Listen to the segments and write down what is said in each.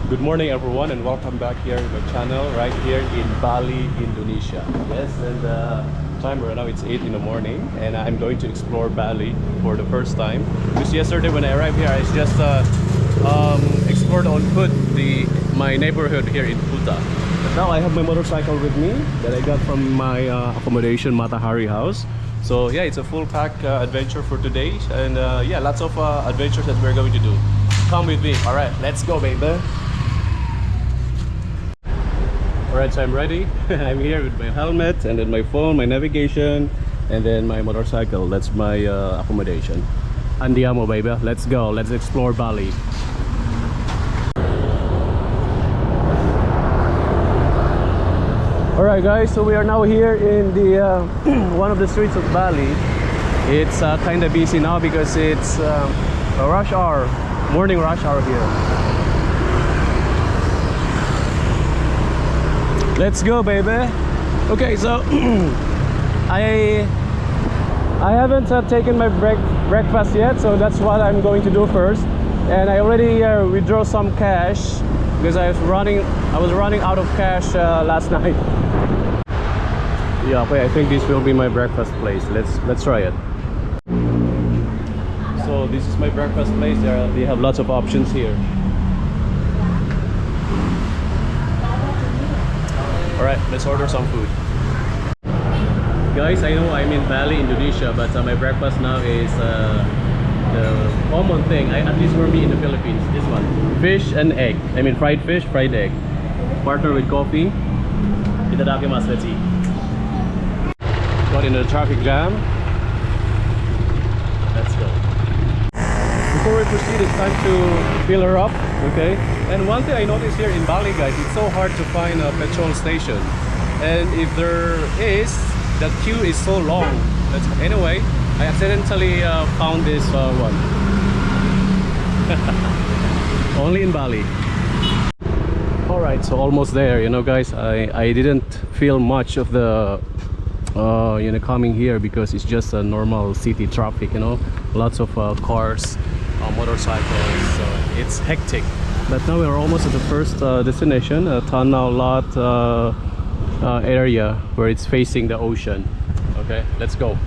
Good morning everyone and welcome back here to my channel right here in Bali, Indonesia. Yes, and time right now it's 8 in the morning and I'm going to explore Bali for the first time. Because yesterday when I arrived here I just explored on foot my neighborhood here in Kuta. But now I have my motorcycle with me that I got from my accommodation Matahari house. So yeah, it's a full pack adventure for today and yeah, lots of adventures that we're going to do. Come with me. Alright, let's go baby. Alright, so I'm ready. I'm here with my helmet and then my phone, my navigation, and then my motorcycle. That's my accommodation. Andiamo baby, let's go. Let's explore Bali. Alright guys, so we are now here in the one of the streets of Bali. It's kind of busy now because it's a rush hour, morning rush hour here. Let's go baby. Okay, so I haven't taken my breakfast yet, so that's what I'm going to do first. And I already withdraw some cash because I was running out of cash last night. Yeah, okay, I think this will be my breakfast place. Let's try it. So this is my breakfast place. They have lots of options here. Alright, let's order some food. Guys, I know I'm in Bali, Indonesia, but my breakfast now is the common thing, at least for me in the Philippines. This one, fish and egg. I mean fried fish, fried egg. Partner with coffee. Itadakimasu, let's eat. Got in the traffic jam. Let's go. Before we proceed, it's time to fill her up, okay? And one thing I noticed here in Bali, guys, it's so hard to find a petrol station. And if there is, the queue is so long. Anyway, I accidentally found this one. Only in Bali. Alright, so almost there. You know, guys, I didn't feel much of the you know, coming here because it's just a normal city traffic, you know, lots of cars, motorcycles, so it's hectic. But now we're almost at the first destination, Tanah Lot area where it's facing the ocean. Okay, let's go.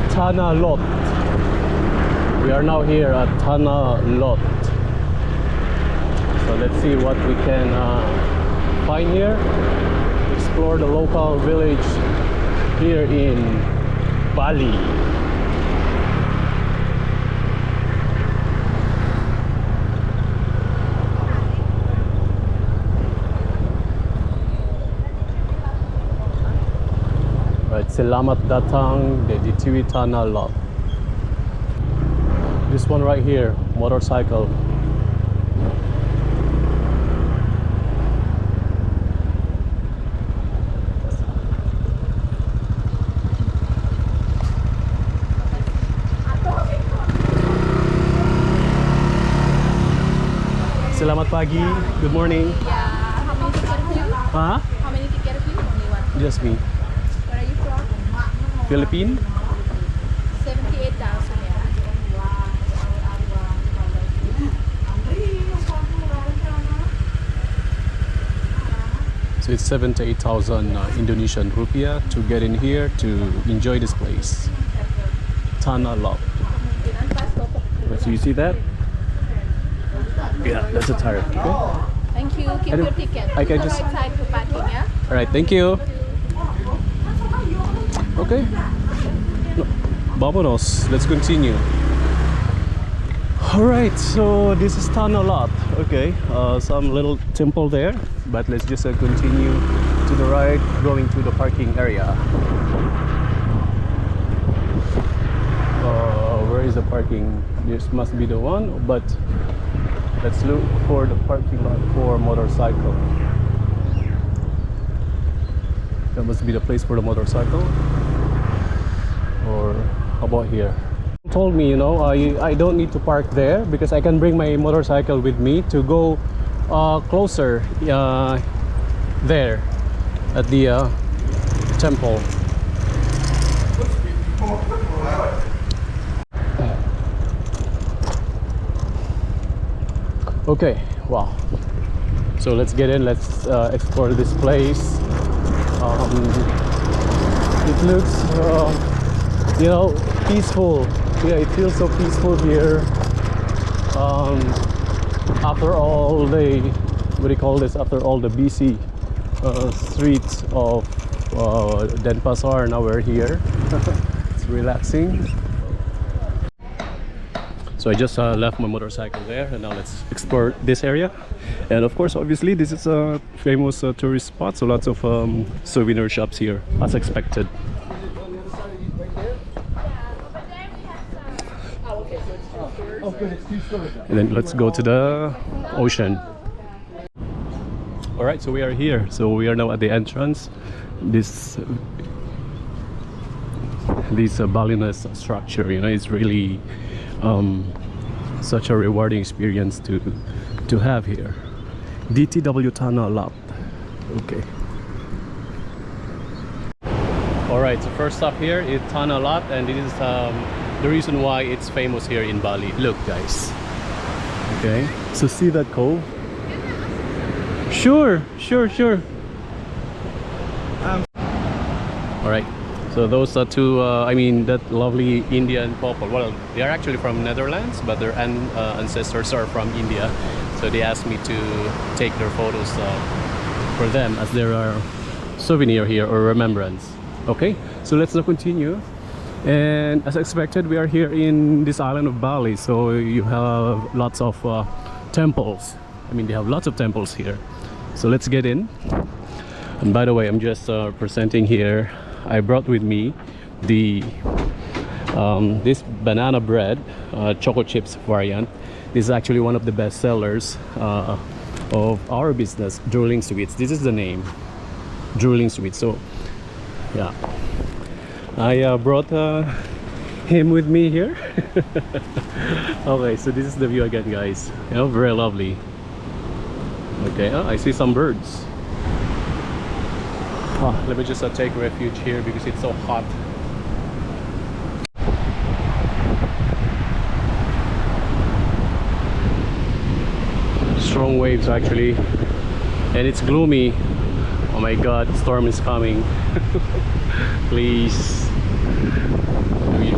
Tanah Lot. We are now here at Tanah Lot. So let's see what we can find here. Explore the local village here in Bali. Right, selamat datang di Tanah Lot. This one right here, motorcycle. Selamat pagi. Good morning. Yeah. How many tickets of you? Huh? How many tickets of you? Only one. Just me. Where are you from? Philippines? 78,000. So it's 78,000 Indonesian rupiah to get in here to enjoy this place. Tanah Lot. So you see that? Yeah, that's a tariff. Okay. Thank you. Keep your ticket. I can To the just. right side for parking, yeah? All right, thank you. Okay. Vámonos. Let's continue. All right, so this is Tanah Lot. Okay, some little temple there, but let's just continue to the right, going to the parking area. Where is the parking? This must be the one, but let's look for the parking lot for motorcycle. That must be the place for the motorcycle. Or how about here? Told me, you know, I don't need to park there because I can bring my motorcycle with me to go closer there at the temple. Okay, wow. So let's get in, let's explore this place. It looks, you know, peaceful. Yeah, it feels so peaceful here. After all the, what do you call this? After all the busy streets of Denpasar, now we're here. It's relaxing. So I just left my motorcycle there, and now let's explore this area. And of course, obviously, this is a famous tourist spot, so lots of souvenir shops here, as expected. And then let's go to the ocean. All right, so we are here. So we are now at the entrance. This Balinese structure, you know, it's really such a rewarding experience to have here. DTW Tanah Lot. Okay. All right, so first stop here is Tanah Lot, and this is the reason why it's famous here in Bali. Look, guys. Okay, so see that cove? Sure. All right. So those are two, I mean, that lovely Indian couple. Well, they are actually from Netherlands, but their ancestors are from India. So they asked me to take their photos for them, as there are souvenir here or remembrance. Okay, so let's now continue. And as expected, we are here in this island of Bali. So you have lots of temples. I mean, they have lots of temples here. So let's get in. And by the way, I'm just presenting here. I brought with me the this banana bread choco chips variant. This is actually one of the best sellers of our business, Drooling Sweets. This is the name, Drooling Sweets. So yeah, I brought him with me here. Okay, so this is the view again, guys. You know, very lovely. Okay, I see some birds. Let me just take refuge here because it's so hot. Strong waves actually, and it's gloomy. Oh my god, storm is coming. Please,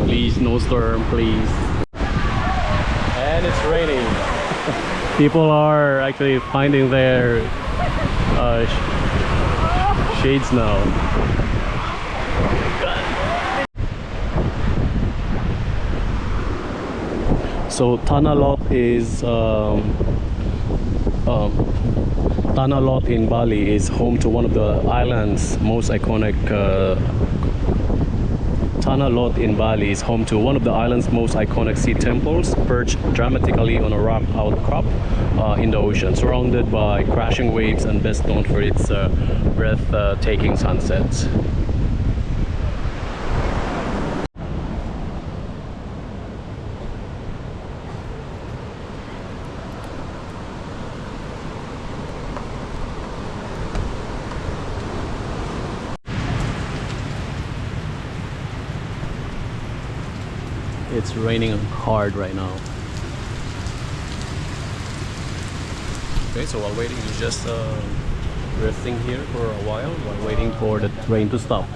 please, no storm, please. And it's raining. People are actually finding their shades now. So Tanah Lot is Tanah Lot in Bali is home to one of the island's most iconic Tanah Lot in Bali is home to one of the island's most iconic sea temples, perched dramatically on a rock outcrop in the ocean, surrounded by crashing waves and best known for its breathtaking sunsets. It's raining hard right now. Okay, so while waiting, we're just resting here for a while waiting for the rain to stop.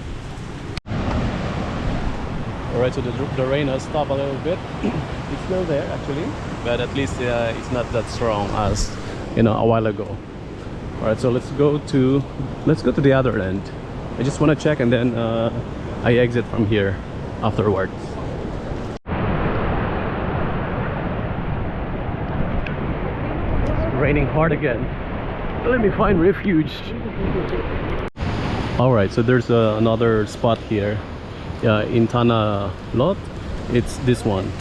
Alright, so the rain has stopped a little bit. It's still there actually, but at least it's not that strong as, you know, a while ago. Alright, so let's go to the other end. I just want to check, and then I exit from here afterwards. Raining hard again. Let me find refuge. Alright, so there's another spot here in Tanah Lot. It's this one,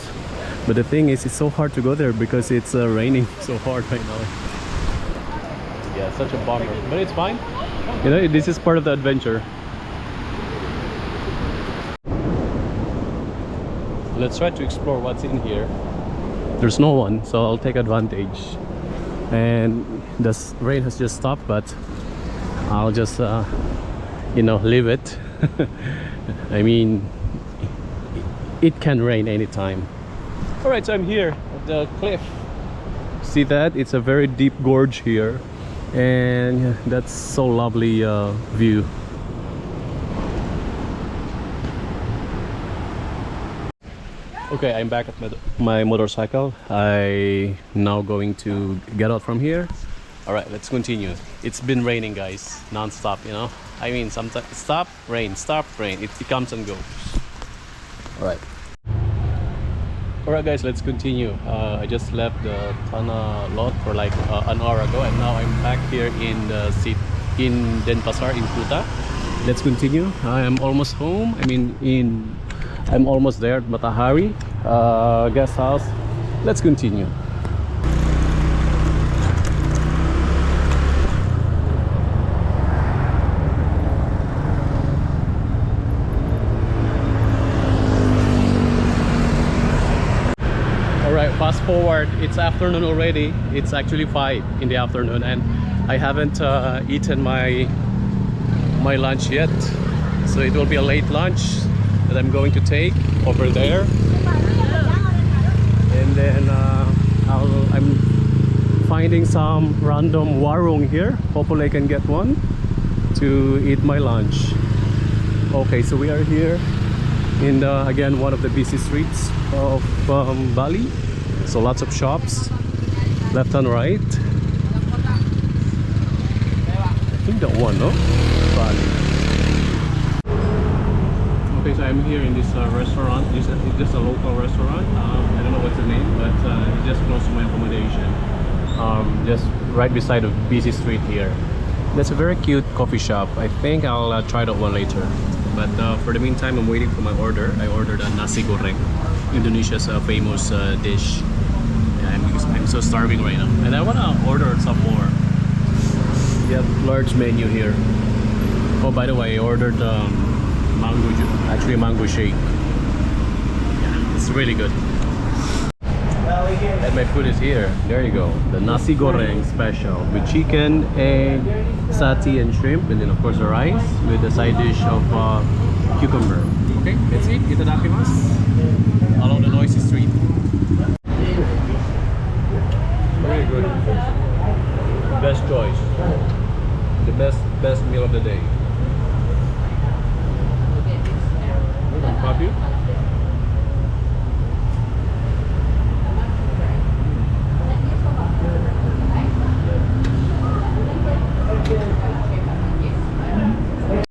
but the thing is, it's so hard to go there because it's raining so hard right now. Yeah, such a bummer, but it's fine. You know, this is part of the adventure. Let's try to explore what's in here. There's no one, so I'll take advantage. And the rain has just stopped, but I'll just you know, leave it. I mean, it can rain anytime. All right, so I'm here at the cliff. See that? It's a very deep gorge here, and that's so lovely view. Okay, I'm back at my motorcycle. I now going to get out from here. All right, let's continue. It's been raining, guys, non-stop, you know. I mean, sometimes stop, rain, it comes and goes. All right. All right, guys, let's continue. I just left the Tanah Lot for like an hour ago, and now I'm back here in the city, in Denpasar, in Kuta. Let's continue. I am almost home. I'm almost there at Matahari guest house. Let's continue. Alright, fast forward, it's afternoon already. It's actually 5 in the afternoon, and I haven't eaten my lunch yet. So it will be a late lunch that I'm going to take over there, and then I'm finding some random warung here. Hopefully I can get one to eat my lunch. Okay, so we are here in again one of the busy streets of Bali. So lots of shops left and right. I think that one, no? Bali. Okay, so I'm here in this restaurant. It's just a local restaurant. I don't know what's the name, but it's just close to my accommodation. Just right beside a busy street here. That's a very cute coffee shop. I think I'll try that one later. But for the meantime, I'm waiting for my order. I ordered a nasi goreng, Indonesia's famous dish. Yeah, I'm so starving right now, and I wanna order some more. We have large menu here. Oh, by the way, I ordered mango juice, actually mango shake. Yeah, it's really good. And my food is here. There you go. The nasi goreng special with chicken, egg, satay, and shrimp, and then of course the rice with the side dish of cucumber. Okay, that's it. Itadakimasu. Along the noisy street. Very good. Best choice. The best meal of the day.